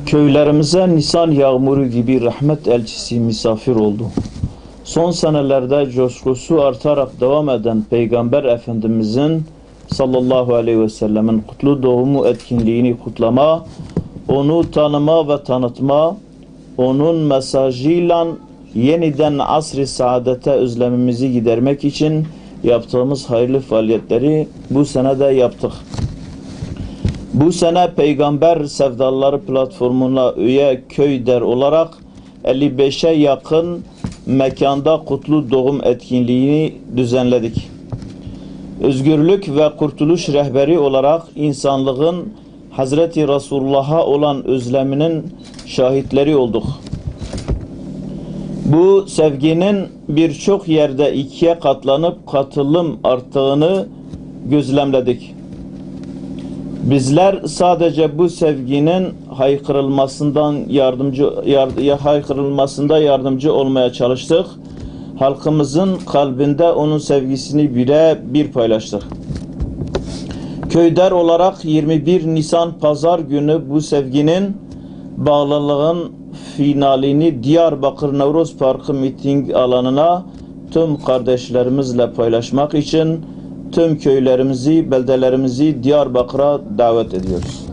Köylerimize Nisan yağmuru gibi rahmet elçisi misafir oldu. Son senelerde coşkusu artarak devam eden Peygamber Efendimizin sallallahu aleyhi ve sellemin kutlu doğumu etkinliğini kutlama, onu tanıma ve tanıtma, onun mesajıyla yeniden asr-ı saadete özlemimizi gidermek için yaptığımız hayırlı faaliyetleri bu sene de yaptık. Bu sene Peygamber Sevdaları platformuna üye köyler olarak 55'e yakın mekanda kutlu doğum etkinliğini düzenledik. Özgürlük ve kurtuluş rehberi olarak insanlığın Hazreti Resulullah'a olan özleminin şahitleri olduk. Bu sevginin birçok yerde ikiye katlanıp katılım arttığını gözlemledik. Bizler sadece bu sevginin haykırılmasında yardımcı olmaya çalıştık. Halkımızın kalbinde onun sevgisini birebir paylaştık. Köyler olarak 21 Nisan Pazar günü bu sevginin bağlılığın finalini Diyarbakır Nevruz Parkı miting alanına tüm kardeşlerimizle paylaşmak için tüm köylerimizi, beldelerimizi Diyarbakır'a davet ediyoruz.